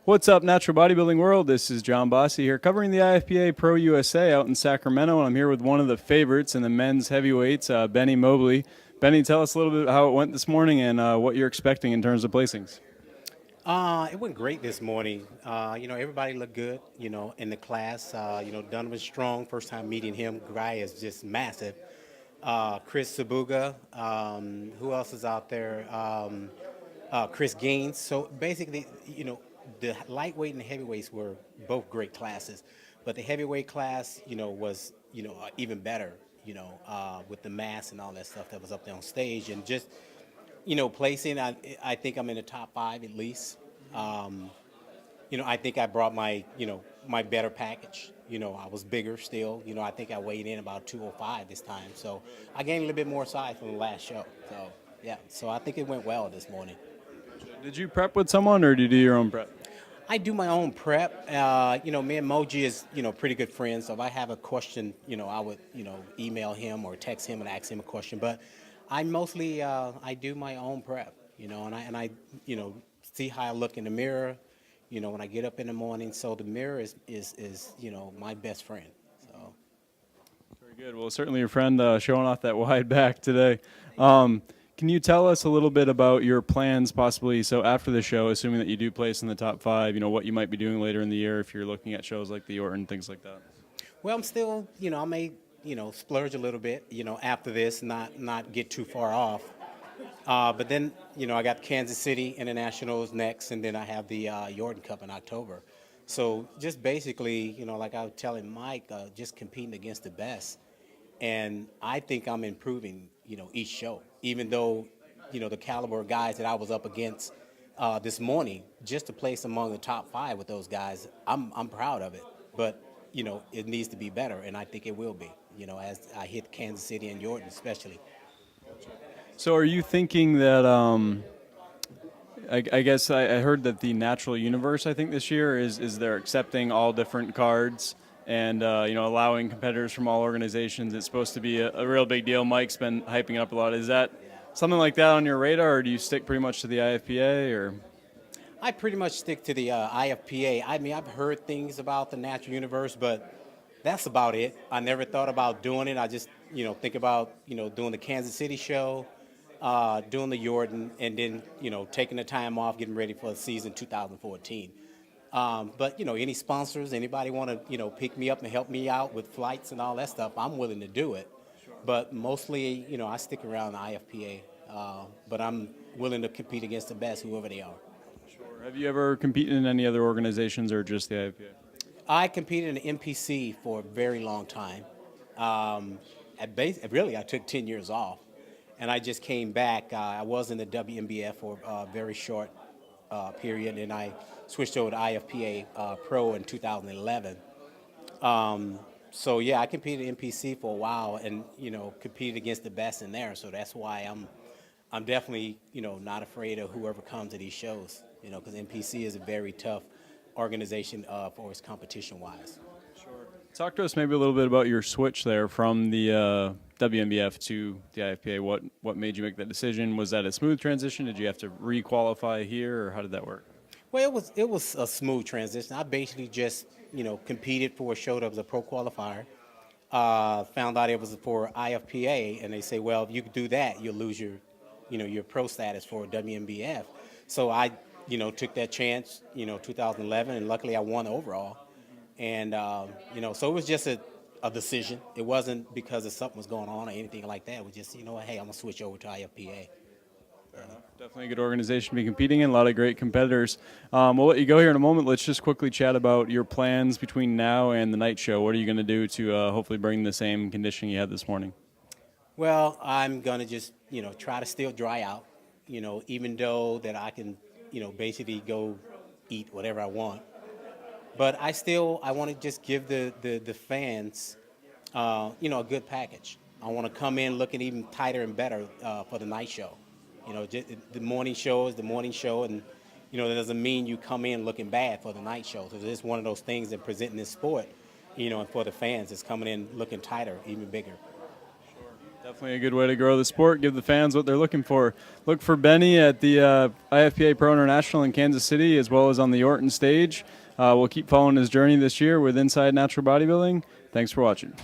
What's up, natural bodybuilding world? This is John Bossy here, covering the IFPA Pro USA out in Sacramento, and I'm here with one of the favorites in the men's heavyweights, Benny Mobley. Benny, tell us a little bit how it went this morning and what you're expecting in terms of placings. It went great this morning. Everybody looked good, in the class. Donovan Strong, first time meeting him. Guy is just massive. Chris Sabuga, who else is out there? Chris Gaines. So basically, the lightweight and the heavyweights were both great classes. But the heavyweight class, was, even better, with the mass and all that stuff that was up there on stage. And just, placing, I think I'm in the top five at least. I think I brought my better package. I was bigger still. I think I weighed in about 205 this time. So I gained a little bit more size from the last show. So, yeah. So I think it went well this morning. Did you prep with someone or did you do your own prep? I do my own prep. Me and Moji is, pretty good friends. So if I have a question, I would, email him or text him and ask him a question. But I mostly, I do my own prep, and I see how I look in the mirror, when I get up in the morning. So the mirror is my best friend. So. Very good. Well, certainly your friend showing off that wide back today. Can you tell us a little bit about your plans possibly, so after the show, assuming that you do place in the top five, what you might be doing later in the year if you're looking at shows like the Orton, things like that? Well, I'm still, I may, splurge a little bit, after this, not get too far off. But then, I got Kansas City Internationals next, and then I have the Jordan Cup in October. So just basically, like I was telling Mike, just competing against the best. And I think I'm improving, each show, even though, the caliber of guys that I was up against this morning, just to place among the top five with those guys, I'm proud of it. But, it needs to be better, and I think it will be, as I hit Kansas City and Jordan especially. So are you thinking that, I guess I heard that the Natural Universe, I think this year, is they're accepting all different cards and, allowing competitors from all organizations. It's supposed to be a real big deal. Mike's been hyping it up a lot. Is that something like that on your radar, or do you stick pretty much to the IFPA, or? I pretty much stick to the IFPA. I mean, I've heard things about the Natural Universe, but that's about it. I never thought about doing it. I just, think about, doing the Kansas City show, doing the Jordan, and then, taking the time off, getting ready for the season 2014. But, any sponsors, anybody want to, pick me up and help me out with flights and all that stuff, I'm willing to do it. Sure. But mostly, I stick around the IFPA, but I'm willing to compete against the best, whoever they are. Sure. Have you ever competed in any other organizations or just the IFPA? I competed in NPC for a very long time. Really, I took 10 years off, and I just came back. I was in the WNBF for a very short period, and I switched over to IFPA Pro in 2011. So yeah, I competed in NPC for a while, and competed against the best in there. So that's why I'm definitely not afraid of whoever comes to these shows. Because NPC is a very tough organization for its competition-wise. Sure. Talk to us maybe a little bit about your switch there from the WNBF to the IFPA. What made you make that decision? Was that a smooth transition? Did you have to re-qualify here, or how did that work? Well, it was a smooth transition. I basically just competed for a show that was a pro qualifier. Found out it was for IFPA, and they say, well, if you could do that, you'll lose your your pro status for WNBF. So I took that chance, 2011, and luckily I won overall. And, so it was just a decision. It wasn't because of something was going on or anything like that. It was just, hey, I'm going to switch over to IFPA. Fair enough. Definitely a good organization to be competing in, a lot of great competitors. We'll let you go here in a moment. Let's just quickly chat about your plans between now and the night show. What are you going to do to hopefully bring the same conditioning you had this morning? Well, I'm going to just, try to still dry out, even though that I can, basically go eat whatever I want. But I want to just give the fans, a good package. I want to come in looking even tighter and better for the night show. The morning show is the morning show, and, that doesn't mean you come in looking bad for the night show. So it's one of those things that presenting this sport, and for the fans, it's coming in looking tighter, even bigger. Definitely a good way to grow the sport, give the fans what they're looking for. Look for Benny at the IFPA Pro International in Kansas City, as well as on the Orton stage. We'll keep following his journey this year with Inside Natural Bodybuilding. Thanks for watching.